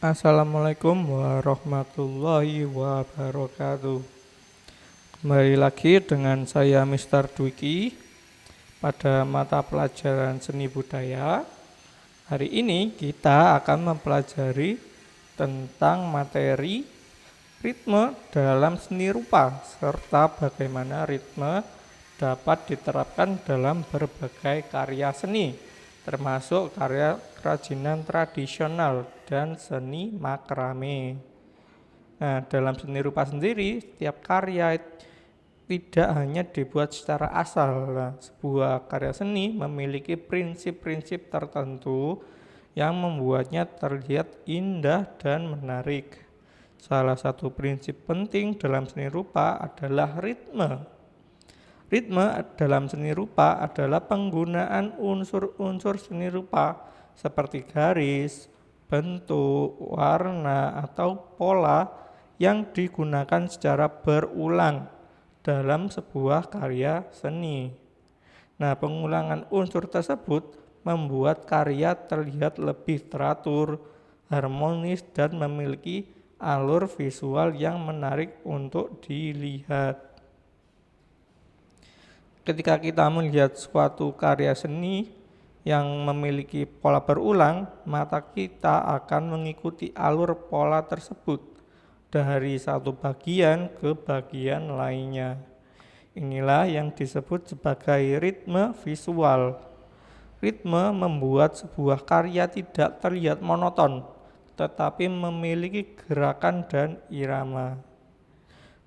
Assalamualaikum warahmatullahi wabarakatuh. Kembali lagi dengan saya Mr. Dwiki pada mata pelajaran seni budaya. Hari ini kita akan mempelajari tentang materi ritme dalam seni rupa serta bagaimana ritme dapat diterapkan dalam berbagai karya seni, termasuk karya kerajinan tradisional dan seni makrame. Nah, dalam seni rupa sendiri, setiap karya tidak hanya dibuat secara asal. Nah, sebuah karya seni memiliki prinsip-prinsip tertentu yang membuatnya terlihat indah dan menarik. Salah satu prinsip penting dalam seni rupa adalah ritme. Ritme dalam seni rupa adalah penggunaan unsur-unsur seni rupa seperti garis, bentuk, warna, atau pola yang digunakan secara berulang dalam sebuah karya seni. Nah, pengulangan unsur tersebut membuat karya terlihat lebih teratur, harmonis, dan memiliki alur visual yang menarik untuk dilihat. Ketika kita melihat suatu karya seni yang memiliki pola berulang, mata kita akan mengikuti alur pola tersebut dari satu bagian ke bagian lainnya. Inilah yang disebut sebagai ritme visual. Ritme membuat sebuah karya tidak terlihat monoton, tetapi memiliki gerakan dan irama.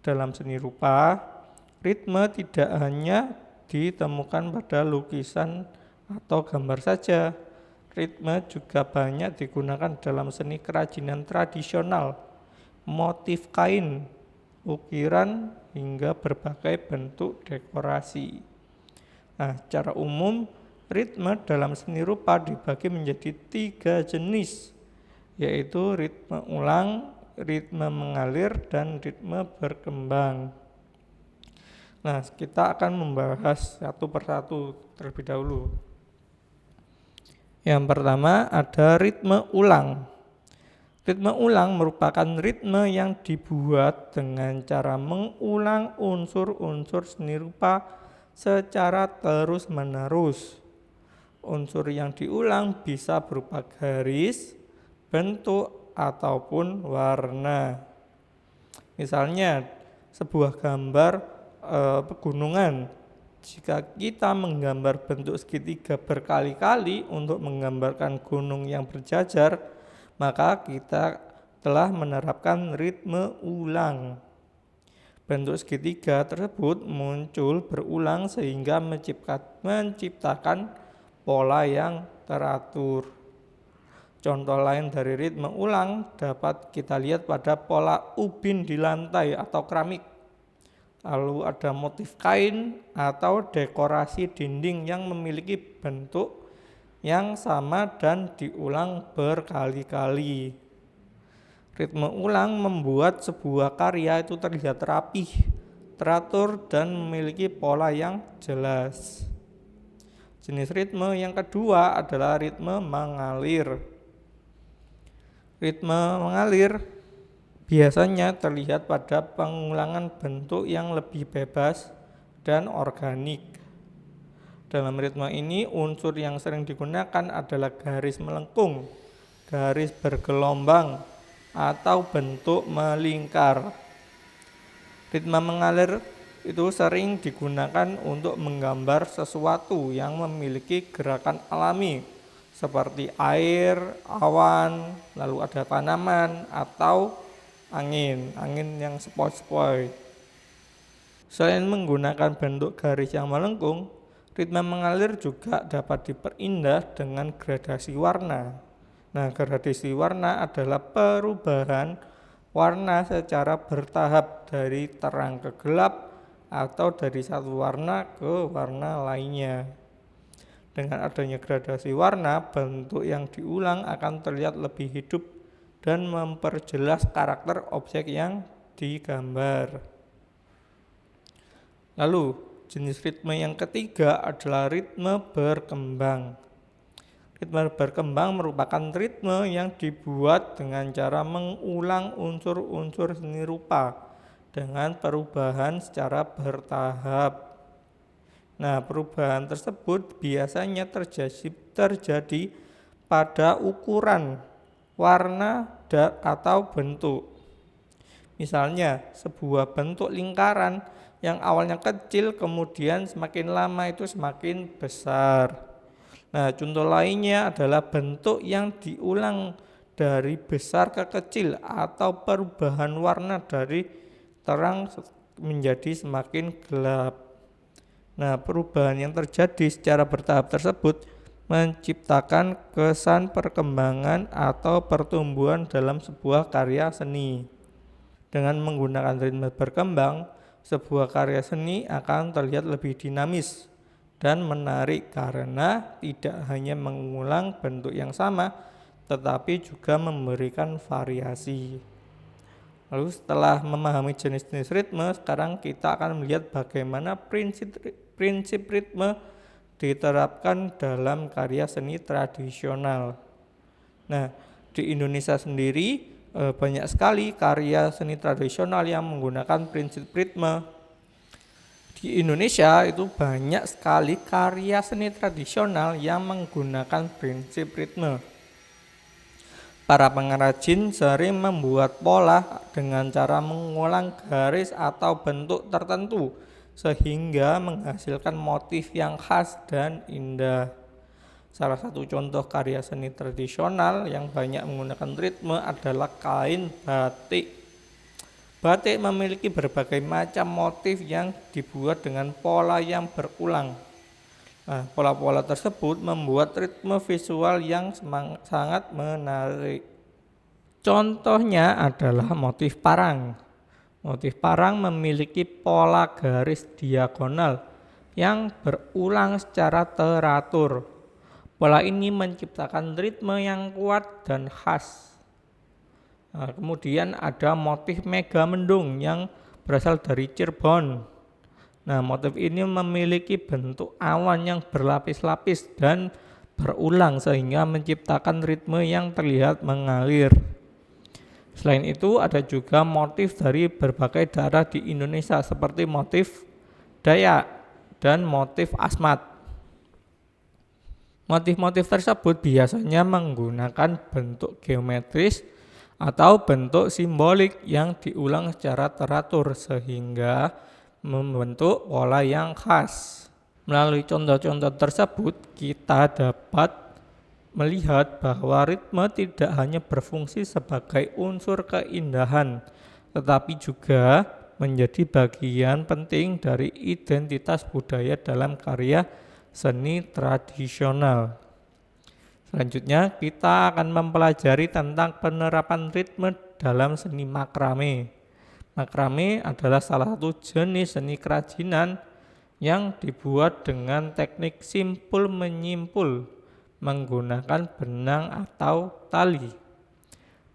Dalam seni rupa, ritme tidak hanya ditemukan pada lukisan atau gambar saja. Ritme juga banyak digunakan dalam seni kerajinan tradisional, motif kain, ukiran, hingga berbagai bentuk dekorasi. Nah, secara umum, ritme dalam seni rupa dibagi menjadi 3 jenis, yaitu ritme ulang, ritme mengalir, dan ritme berkembang. Nah, kita akan membahas satu persatu terlebih dahulu. Yang pertama ada ritme ulang. Ritme ulang merupakan ritme yang dibuat dengan cara mengulang unsur-unsur seni rupa secara terus-menerus. Unsur yang diulang bisa berupa garis, bentuk, ataupun warna. Misalnya, sebuah gambar pegunungan. Jika kita menggambar bentuk segitiga berkali-kali untuk menggambarkan gunung yang berjajar, maka kita telah menerapkan ritme ulang. Bentuk segitiga tersebut muncul berulang sehingga menciptakan pola yang teratur. Contoh lain dari ritme ulang dapat kita lihat pada pola ubin di lantai atau keramik. Lalu ada motif kain atau dekorasi dinding yang memiliki bentuk yang sama dan diulang berkali-kali. Ritme ulang membuat sebuah karya itu terlihat rapih, teratur, dan memiliki pola yang jelas. Jenis ritme yang kedua adalah ritme mengalir. Ritme mengalir biasanya terlihat pada pengulangan bentuk yang lebih bebas dan organik. Dalam ritme ini, unsur yang sering digunakan adalah garis melengkung, garis bergelombang, atau bentuk melingkar. Ritme mengalir itu sering digunakan untuk menggambar sesuatu yang memiliki gerakan alami, seperti air, awan, lalu ada tanaman, atau angin yang sepoi-sepoi. Selain menggunakan bentuk garis yang melengkung, ritme mengalir juga dapat diperindah dengan gradasi warna. Nah, gradasi warna adalah perubahan warna secara bertahap dari terang ke gelap atau dari satu warna ke warna lainnya. Dengan adanya gradasi warna, bentuk yang diulang akan terlihat lebih hidup dan memperjelas karakter objek yang digambar. Lalu, jenis ritme yang ketiga adalah ritme berkembang. Ritme berkembang merupakan ritme yang dibuat dengan cara mengulang unsur-unsur seni rupa dengan perubahan secara bertahap. Nah, perubahan tersebut biasanya terjadi pada ukuran, warna, atau bentuk. Misalnya, sebuah bentuk lingkaran yang awalnya kecil kemudian semakin lama itu semakin besar. Nah, contoh lainnya adalah bentuk yang diulang dari besar ke kecil atau perubahan warna dari terang menjadi semakin gelap. Nah, perubahan yang terjadi secara bertahap tersebut menciptakan kesan perkembangan atau pertumbuhan dalam sebuah karya seni. Dengan menggunakan ritme berkembang, sebuah karya seni akan terlihat lebih dinamis dan menarik karena tidak hanya mengulang bentuk yang sama, tetapi juga memberikan variasi. Lalu setelah memahami jenis-jenis ritme, sekarang kita akan melihat bagaimana prinsip ritme diterapkan dalam karya seni tradisional. Nah, di Indonesia sendiri banyak sekali karya seni tradisional yang menggunakan prinsip ritme. Di Indonesia itu banyak sekali karya seni tradisional yang menggunakan prinsip ritme. Para pengrajin sering membuat pola dengan cara mengulang garis atau bentuk tertentu sehingga menghasilkan motif yang khas dan indah. Salah satu contoh karya seni tradisional yang banyak menggunakan ritme adalah kain batik. Batik memiliki berbagai macam motif yang dibuat dengan pola yang berulang. Nah, pola-pola tersebut membuat ritme visual yang sangat menarik. Contohnya adalah motif parang. Motif parang memiliki pola garis diagonal yang berulang secara teratur. Pola ini menciptakan ritme yang kuat dan khas. Nah, kemudian ada motif mega mendung yang berasal dari Cirebon. Nah, motif ini memiliki bentuk awan yang berlapis-lapis dan berulang sehingga menciptakan ritme yang terlihat mengalir. Selain itu ada juga motif dari berbagai daerah di Indonesia seperti motif Dayak dan motif Asmat. Motif-motif tersebut biasanya menggunakan bentuk geometris atau bentuk simbolik yang diulang secara teratur sehingga membentuk pola yang khas. Melalui contoh-contoh tersebut, kita dapat melihat bahwa ritme tidak hanya berfungsi sebagai unsur keindahan, tetapi juga menjadi bagian penting dari identitas budaya dalam karya seni tradisional. Selanjutnya, kita akan mempelajari tentang penerapan ritme dalam seni makrame. Makrame adalah salah satu jenis seni kerajinan yang dibuat dengan teknik simpul menyimpul menggunakan benang atau tali.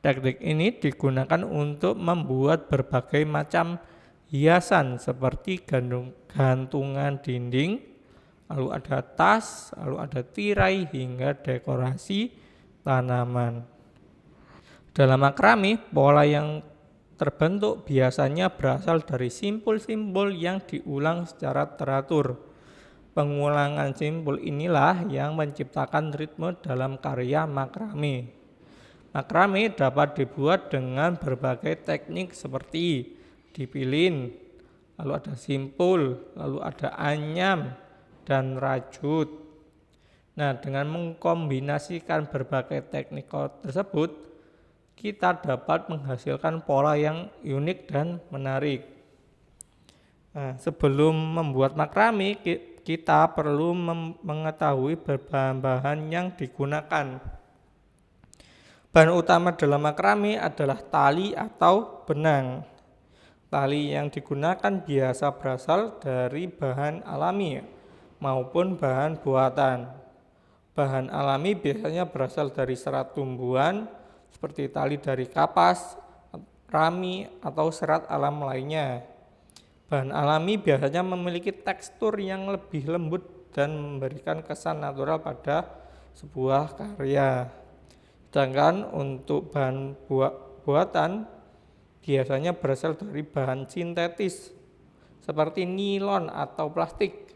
Teknik ini digunakan untuk membuat berbagai macam hiasan seperti gantungan dinding, lalu ada tas, lalu ada tirai hingga dekorasi tanaman. Dalam makrame, pola yang terbentuk biasanya berasal dari simpul-simpul yang diulang secara teratur. Pengulangan simpul inilah yang menciptakan ritme dalam karya makrame. Makrame dapat dibuat dengan berbagai teknik seperti dipilin, lalu ada simpul, lalu ada anyam, dan rajut. Nah, dengan mengkombinasikan berbagai teknik tersebut, kita dapat menghasilkan pola yang unik dan menarik. Nah, sebelum membuat makrame, kita perlu mengetahui bahan-bahan yang digunakan. Bahan utama dalam makrame adalah tali atau benang. Tali yang digunakan biasa berasal dari bahan alami maupun bahan buatan. Bahan alami biasanya berasal dari serat tumbuhan, seperti tali dari kapas, rami, atau serat alam lainnya. Bahan alami biasanya memiliki tekstur yang lebih lembut dan memberikan kesan natural pada sebuah karya. Sedangkan untuk bahan buatan biasanya berasal dari bahan sintetis seperti nilon atau plastik.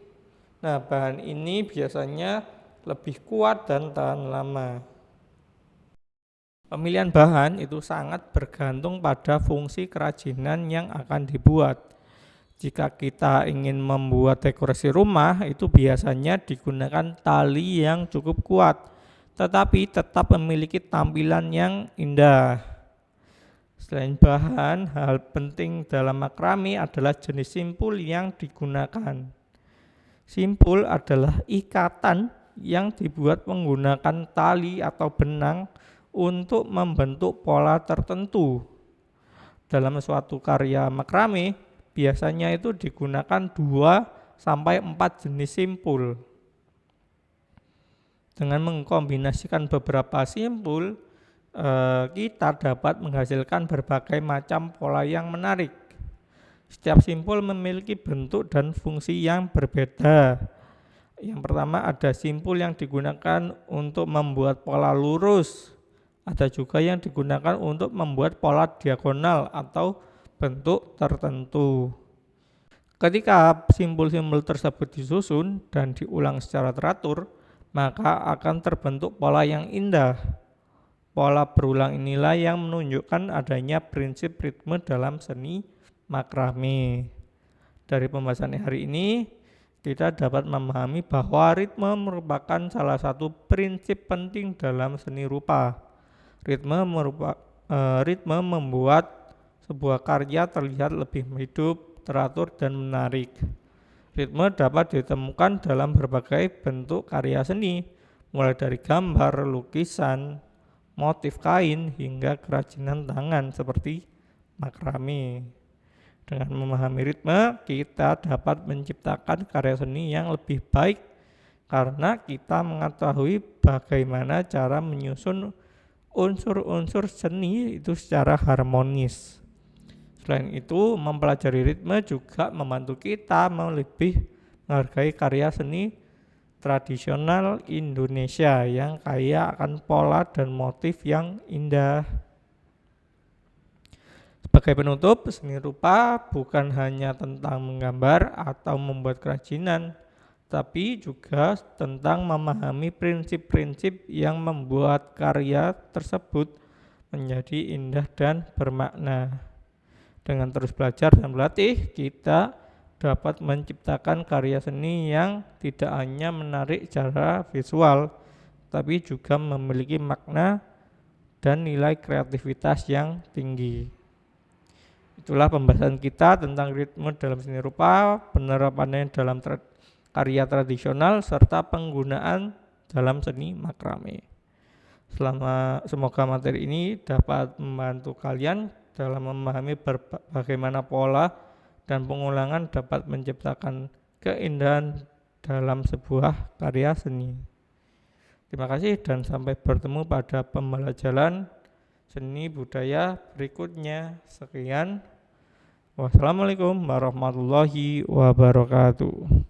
Nah, bahan ini biasanya lebih kuat dan tahan lama. Pemilihan bahan itu sangat bergantung pada fungsi kerajinan yang akan dibuat. Jika kita ingin membuat dekorasi rumah, itu biasanya digunakan tali yang cukup kuat, tetapi tetap memiliki tampilan yang indah. Selain bahan, hal penting dalam makrame adalah jenis simpul yang digunakan. Simpul adalah ikatan yang dibuat menggunakan tali atau benang untuk membentuk pola tertentu. Dalam suatu karya makrame, biasanya itu digunakan 2-4 jenis simpul. Dengan mengkombinasikan beberapa simpul, kita dapat menghasilkan berbagai macam pola yang menarik. Setiap simpul memiliki bentuk dan fungsi yang berbeda. Yang pertama, ada simpul yang digunakan untuk membuat pola lurus. Ada juga yang digunakan untuk membuat pola diagonal atau bentuk tertentu. Ketika simpul-simpul tersebut disusun dan diulang secara teratur, maka akan terbentuk pola yang indah. Pola berulang inilah yang menunjukkan adanya prinsip ritme dalam seni makrame. Dari pembahasan hari ini, kita dapat memahami bahwa ritme merupakan salah satu prinsip penting dalam seni rupa. Ritme membuat sebuah karya terlihat lebih hidup, teratur, dan menarik. Ritme dapat ditemukan dalam berbagai bentuk karya seni, mulai dari gambar, lukisan, motif kain, hingga kerajinan tangan seperti makrame. Dengan memahami ritme, kita dapat menciptakan karya seni yang lebih baik karena kita mengetahui bagaimana cara menyusun unsur-unsur seni itu secara harmonis. Selain itu, mempelajari ritme juga membantu kita lebih menghargai karya seni tradisional Indonesia yang kaya akan pola dan motif yang indah. Sebagai penutup, seni rupa bukan hanya tentang menggambar atau membuat kerajinan, tapi juga tentang memahami prinsip-prinsip yang membuat karya tersebut menjadi indah dan bermakna. Dengan terus belajar dan berlatih, kita dapat menciptakan karya seni yang tidak hanya menarik secara visual, tapi juga memiliki makna dan nilai kreativitas yang tinggi. Itulah pembahasan kita tentang ritme dalam seni rupa, penerapannya dalam karya tradisional, serta penggunaan dalam seni makrame. Semoga materi ini dapat membantu kalian dalam memahami bagaimana pola dan pengulangan dapat menciptakan keindahan dalam sebuah karya seni. Terima kasih dan sampai bertemu pada pembelajaran seni budaya berikutnya. Sekian. Wassalamualaikum warahmatullahi wabarakatuh.